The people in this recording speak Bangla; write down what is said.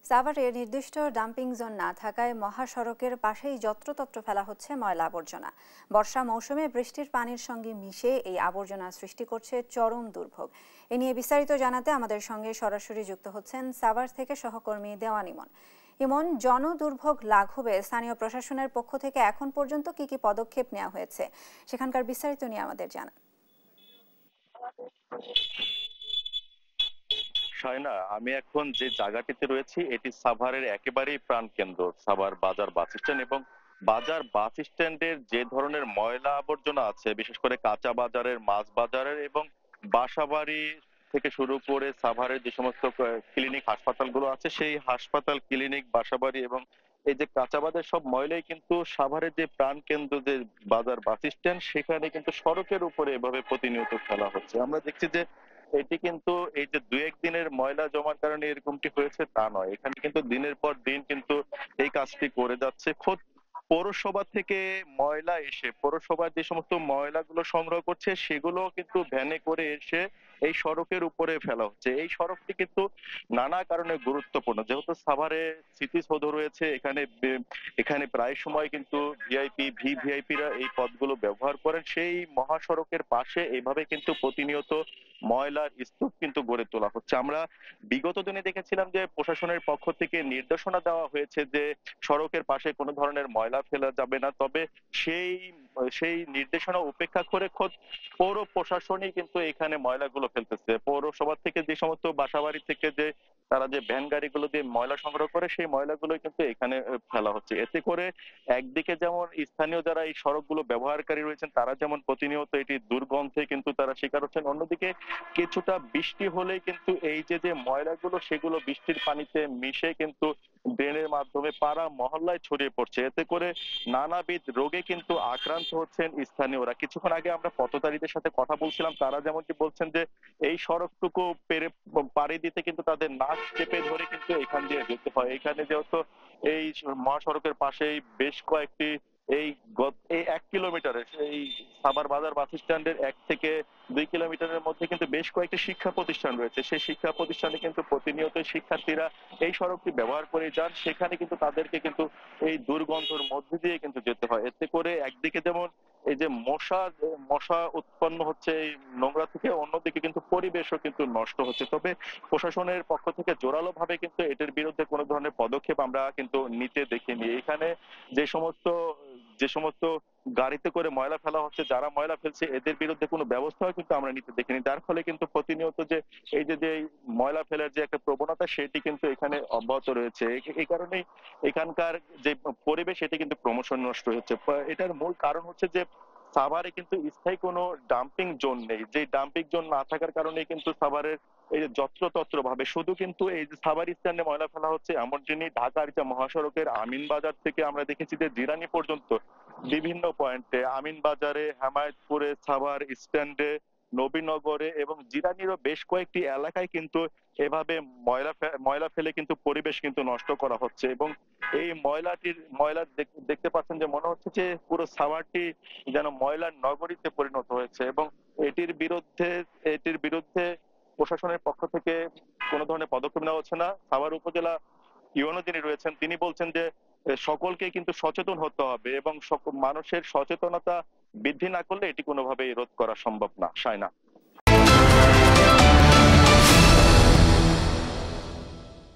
সাভারে নির্দিষ্ট ডাম্পিং জোন না থাকায় মহাসড়কের পাশেই যত্রতত্র ফেলা হচ্ছে ময়লা আবর্জনা। বর্ষা মৌসুমে বৃষ্টির পানির সঙ্গে মিশে এই আবর্জনা সৃষ্টি করছে চরম দুর্ভোগ। এ নিয়ে বিস্তারিত জানাতে আমাদের সঙ্গে সরাসরি যুক্ত হচ্ছেন সাভার থেকে সহকর্মী দেওয়ান ইমন। ইমন, জনদুর্ভোগ লাঘবে স্থানীয় প্রশাসনের পক্ষ থেকে এখন পর্যন্ত কি কি পদক্ষেপ নেওয়া হয়েছে, সেখানকার বিস্তারিত নিয়ে আমাদের জানান। শায়না, আমি এখন যে জায়গাটিতে রয়েছি এটি সাভারের একেবারেই প্রাণকেন্দ্র, সাভার বাজার বাস স্ট্যান্ড। এবং বাজার বাস স্ট্যান্ডের যে ধরনের ময়লা আবর্জনা আছে, বিশেষ করে কাঁচা বাজারের, মাছ বাজারের এবং বাসাবাড়ি থেকে শুরু করে সাভারের যে সমস্ত ক্লিনিক হাসপাতালগুলো আছে, সেই হাসপাতাল, ক্লিনিক, বাসাবাড়ি এবং এই যে কাঁচা বাজার, সব ময়লাই কিন্তু সাভারের যে প্রাণকেন্দ্র যে বাজার বাস স্ট্যান্ড, সেখানে কিন্তু সড়কের উপরে এভাবে প্রতিনিয়ত ফেলা হচ্ছে। আমরা দেখছি যে এটি কিন্তু এই যে দু একদিনের ময়লা জমার কারণে এরকমটি হয়েছে তা নয়, এখানে কিন্তু দিনের পর দিন কিন্তু এই কাজটি করে যাচ্ছে। খোদ পৌরসভা থেকে ময়লা এসে পৌরসভার যে সমস্ত ময়লাগুলো সংগ্রহ করছে, সেগুলো কিন্তু ভ্যানে করে এসে এই সড়কের উপরে ফেলা হচ্ছে। এই সড়কটি কিন্তু নানা কারণে গুরুত্বপূর্ণ, যেহেতু সাভারে স্মৃতিসৌধ রয়েছে, এখানে প্রায় সময় কিন্তু ভিভিআইপিরা এই পথগুলো ব্যবহার করেন। সেই মহাসড়কের পাশে এইভাবে কিন্তু প্রতিনিয়ত ময়লার স্তূপ কিন্তু গড়ে তোলা হচ্ছে। আমরা বিগত দিনে দেখেছিলাম যে প্রশাসনের পক্ষ থেকে নির্দেশনা দেওয়া হয়েছে যে সড়কের পাশে কোনো ধরনের ময়লা ফেলা যাবে না। তবে সেই সেই নির্দেশনা উপেক্ষা করে খোদ পৌর প্রশাসনই কিন্তু এখানে ময়লাগুলো ফেলতেছে। পৌরসভা থেকে যে সমস্ত বাসাবাড়ি থেকে যে তারা যে ভ্যান গাড়িগুলো দিয়ে ময়লা সংগ্রহ করে, সেই ময়লাগুলো কিন্তু এখানে ফেলা হচ্ছে। এতে করে একদিকে যেমন স্থানীয় যারা এই সড়কগুলো ব্যবহারকারী রয়েছেন, তারা যেমন প্রতিনিয়ত এটি দুর্গন্ধে কিন্তু তারা শিকার হচ্ছেন, অন্যদিকে কিছুটা বৃষ্টি হলেই কিন্তু এই যে ময়লাগুলো, সেগুলো বৃষ্টির পানিতে মিশে কিন্তু ড্রেনের মাধ্যমে পাড়া মহল্লায় ছড়িয়ে পড়ছে। এতে করে নানাবিধ রোগে কিন্তু আক্রান্ত হচ্ছেন স্থানীয়রা। কিছুক্ষণ আগে আমরা পথচারীদের সাথে কথা বলছিলাম, তারা যেমনটি বলছেন যে এই সড়কটুকু পাড়ি দিতে কিন্তু তাদের নাক চেপে ধরে কিন্তু এখান দিয়ে যেতে হয়। এখানে যেহেতু এই মহাসড়কের পাশেই বেশ কয়েকটি এই 1 কিলোমিটারের এই সাভার বাজার বাস স্ট্যান্ডের 1 থেকে 2 কিলোমিটারের মধ্যে কিন্তু বেশ কয়েকটি শিক্ষা প্রতিষ্ঠান রয়েছে। সেই শিক্ষা প্রতিষ্ঠানে কিন্তু প্রতিনিয়ত শিক্ষার্থীরা এই সড়কটি ব্যবহার করে যান। সেখানে কিন্তু তাদেরকে কিন্তু এই দুর্গন্ধের মধ্যে দিয়ে কিন্তু যেতে হয়। এতে করে একদিকে যেমন এই যে মশা উৎপন্ন হচ্ছে এই নোংরা থেকে, অন্যদিকে কিন্তু পরিবেশও কিন্তু নষ্ট হচ্ছে। তবে প্রশাসনের পক্ষ থেকে জোরালো ভাবে কিন্তু এটির বিরুদ্ধে কোনো ধরনের পদক্ষেপ আমরা কিন্তু নিতে দেখিনি। এখানে যে সমস্ত যে সমস্ত গাড়িতে করে ময়লা ফেলা হচ্ছে, যারা ময়লা ফেলছে এদের বিরুদ্ধে কোনো ব্যবস্থাও কিন্তু আমরা নিতে দেখিনি, যার ফলে কিন্তু প্রতিনিয়ত যে এই ময়লা ফেলার যে একটা প্রবণতা, সেটি কিন্তু এখানে অব্যাহত রয়েছে। এই কারণেই এখানকার যে পরিবেশ, এটি কিন্তু ক্রমশ নষ্ট হচ্ছে। এটার মূল কারণ হচ্ছে যে সাভারে কিন্তু স্থায়ী কোনো ডাম্পিং জোন নেই। যে ডাম্পিং জোন না থাকার কারণে কিন্তু সাভারের এই যে যত্রতত্র ভাবে শুধু কিন্তু এই যে সাভার স্ট্যান্ডে ময়লা ফেলা হচ্ছে এমন যিনি, ঢাকার যে মহাসড়কের আমিন বাজার থেকে আমরা দেখেছি যে জিরানি পর্যন্ত বিভিন্ন পয়েন্টে, আমিন বাজারে, হেমায়েতপুরে, সাভার স্ট্যান্ডে, নবীনগরে এবং জিরানিরও বেশ কয়েকটি এলাকায় কিন্তু এভাবে ময়লা ফেলে কিন্তু পরিবেশ কিন্তু নষ্ট করা হচ্ছে। এবং এই ময়লা দেখতে পাচ্ছেন যে মনে হচ্ছে যে পুরো সাভারটি যেন ময়লার নগরীতে পরিণত হয়েছে। এবং এটির বিরুদ্ধে প্রশাসনের পক্ষ থেকে কোনো ধরনের পদক্ষেপ নেওয়া হচ্ছে না। সাভার উপজেলা ইউনো যিনি রয়েছেন, তিনি বলছেন যে সকলকে কিন্তু সচেতন হতে হবে এবং মানুষের সচেতনতা বৃদ্ধি না করলে এটি কোনোভাবেই রোধ করা সম্ভব না। সায়না।